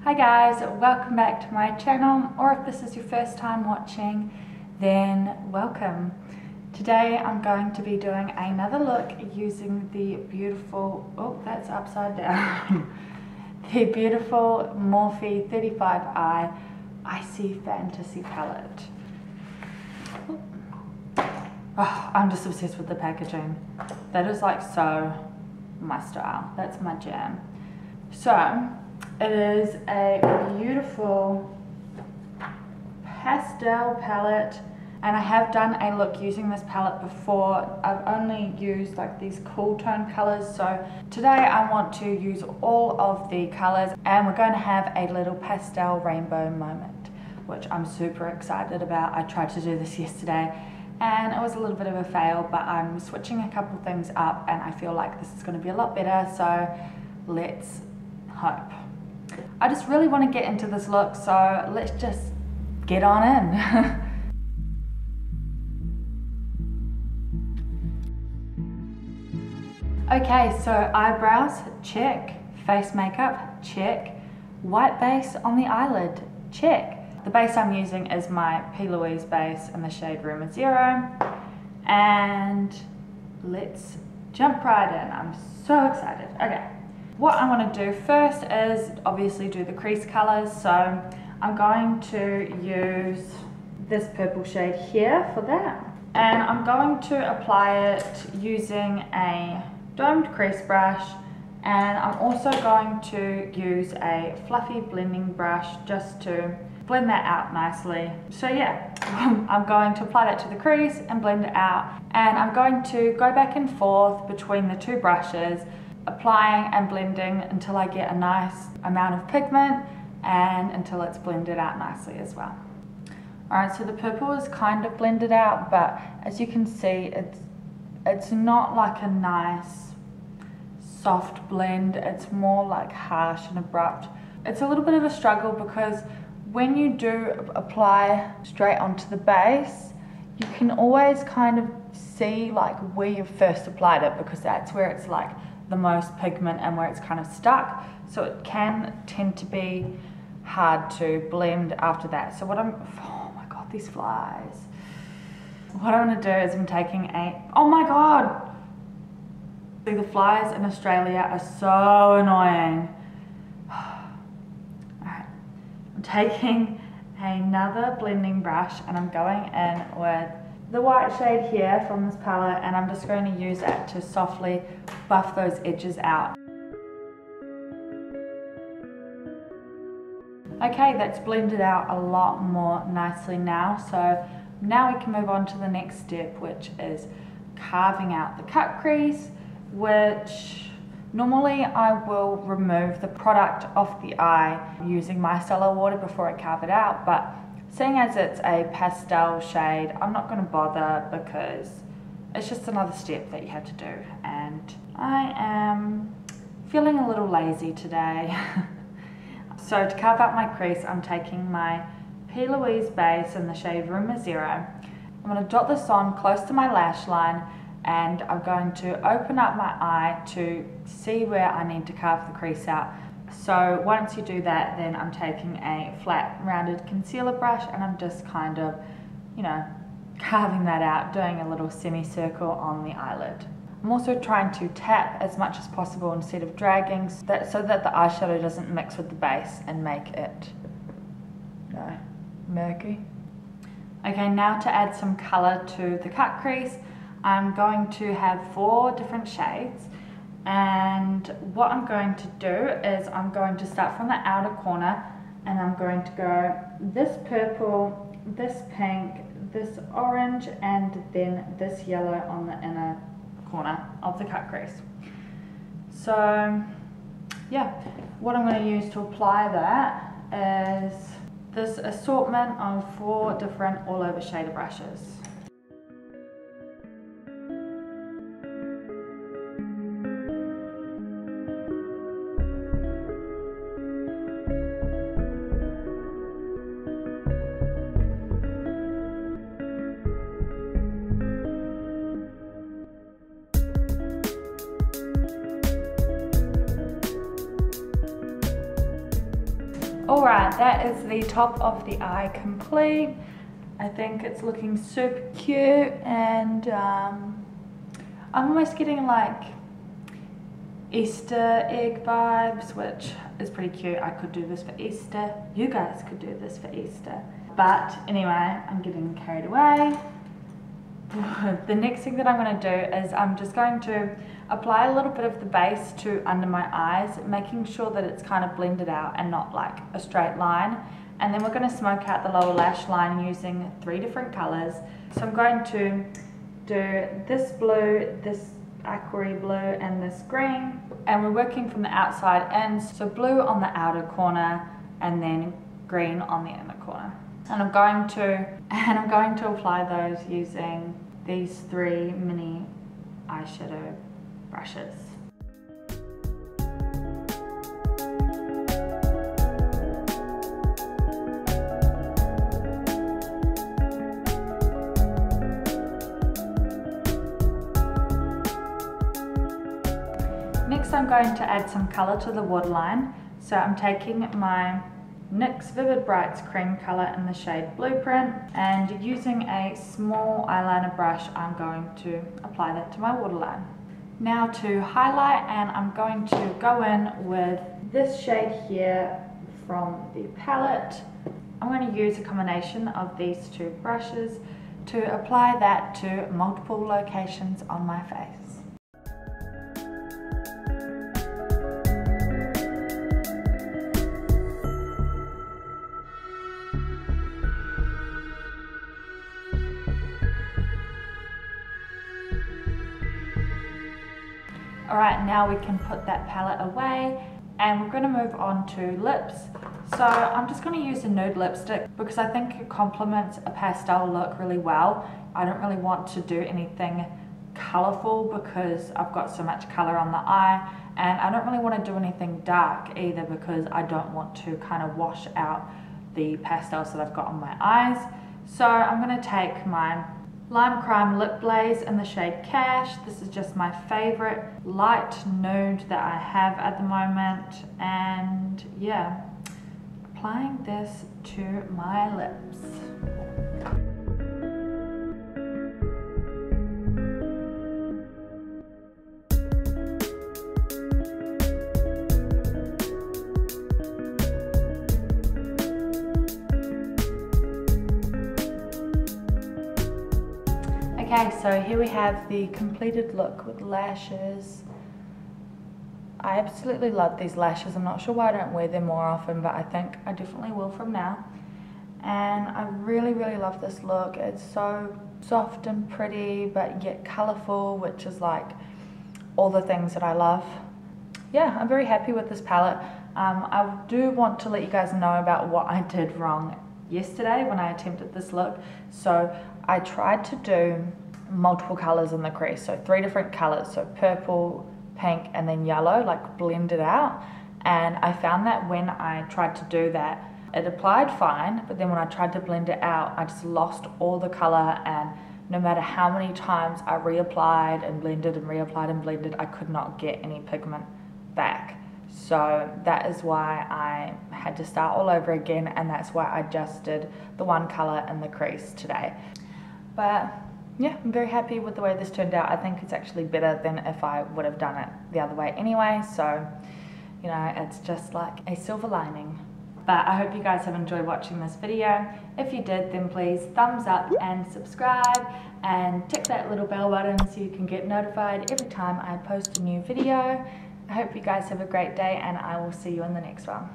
Hi guys, welcome back to my channel, or if this is your first time watching, then welcome. Today I'm going to be doing another look using the beautiful, oh that's upside down, the beautiful Morphe 35i Icy Fantasy palette. Oh, I'm just obsessed with the packaging. That is like so my style, that's my jam. So, it is a beautiful pastel palette, and I have done a look using this palette before. I've only used like these cool tone colors, so today I want to use all of the colors and we're going to have a little pastel rainbow moment, which I'm super excited about. I tried to do this yesterday and it was a little bit of a fail, but I'm switching a couple things up and I feel like this is going to be a lot better, so let's hope. I just really want to get into this look, so let's just get on in. Okay, so eyebrows, check. Face makeup, check. White base on the eyelid, check. The base I'm using is my P.Louise base in the shade Rumour 0. And let's jump right in. I'm so excited. Okay. What I want to do first is obviously do the crease colors, so I'm going to use this purple shade here for that, and I'm going to apply it using a domed crease brush, and I'm also going to use a fluffy blending brush just to blend that out nicely. So yeah, I'm going to apply that to the crease and blend it out, and I'm going to go back and forth between the two brushes, applying and blending until I get a nice amount of pigment and until it's blended out nicely as well. Alright, so the purple is kind of blended out, but as you can see, it's not like a nice soft blend. It's more like harsh and abrupt. It's a little bit of a struggle because when you do apply straight onto the base, you can always kind of see like where you first applied it, because that's where it's like the most pigment and where it's kind of stuck, so it can tend to be hard to blend after that. So oh my god, these flies. What I'm going to do is I'm taking oh my god, see, the flies in Australia are so annoying. Alright, I'm taking another blending brush and I'm going in with the white shade here from this palette, and I'm just going to use it to softly buff those edges out. Okay, that's blended out a lot more nicely now, so now we can move on to the next step, which is carving out the cut crease, which normally I will remove the product off the eye using micellar water before I carve it out, but seeing as it's a pastel shade, I'm not going to bother because it's just another step that you have to do, and I am feeling a little lazy today. So to carve out my crease, I'm taking my P.Louise base in the shade Rumour 0. I'm going to dot this on close to my lash line, and I'm going to open up my eye to see where I need to carve the crease out. So once you do that, then I'm taking a flat rounded concealer brush and I'm just kind of, you know, carving that out, doing a little semicircle on the eyelid. I'm also trying to tap as much as possible instead of dragging, so that the eyeshadow doesn't mix with the base and make it, murky. Okay, now to add some colour to the cut crease, I'm going to have 4 different shades. And what I'm going to do is I'm going to start from the outer corner, and I'm going to go this purple, this pink, this orange, and then this yellow on the inner corner of the cut crease. So yeah, what I'm going to use to apply that is this assortment of 4 different all over shader brushes. Alright, that is the top of the eye complete. I think it's looking super cute, and I'm almost getting like Easter egg vibes, which is pretty cute. I could do this for Easter. You guys could do this for Easter. But anyway, I'm getting carried away. The next thing that I'm going to do is I'm just going to apply a little bit of the base to under my eyes, making sure that it's kind of blended out and not like a straight line. And then we're going to smoke out the lower lash line using 3 different colors. So I'm going to do this blue, this aqua blue, and this green. And we're working from the outside in, so blue on the outer corner and then green on the inner corner. And I'm going to apply those using these 3 mini eyeshadow brushes. Next I'm going to add some colour to the waterline. So I'm taking my NYX Vivid Brights cream colour in the shade Blueprint, and using a small eyeliner brush I'm going to apply that to my waterline. Now to highlight, and I'm going to go in with this shade here from the palette. I'm going to use a combination of these 2 brushes to apply that to multiple locations on my face. Alright, now we can put that palette away, and we're going to move on to lips. So I'm just going to use a nude lipstick because I think it complements a pastel look really well. I don't really want to do anything colourful because I've got so much colour on the eye, and I don't really want to do anything dark either because I don't want to kind of wash out the pastels that I've got on my eyes. So I'm going to take my Lime Crime Lip Glaze in the shade Cash. This is just my favourite light nude that I have at the moment, and yeah, applying this to my lips. Okay, so here we have the completed look with lashes. I absolutely love these lashes. I'm not sure why I don't wear them more often, but I think I definitely will from now. And I really, really love this look. It's so soft and pretty, but yet colourful, which is like all the things that I love. Yeah, I'm very happy with this palette. I do want to let you guys know about what I did wrong yesterday when I attempted this look. So I tried to do multiple colours in the crease, so 3 different colours, so purple, pink, and then yellow, like blended out. And I found that when I tried to do that, it applied fine, but then when I tried to blend it out, I just lost all the colour, and no matter how many times I reapplied and blended and reapplied and blended, I could not get any pigment back. So that is why I had to start all over again, and that's why I just did the 1 colour in the crease today. But yeah, I'm very happy with the way this turned out. I think it's actually better than if I would have done it the other way anyway, so you know, it's just like a silver lining. But I hope you guys have enjoyed watching this video. If you did, then please thumbs up and subscribe, and tick that little bell button so you can get notified every time I post a new video. I hope you guys have a great day, and I will see you in the next one.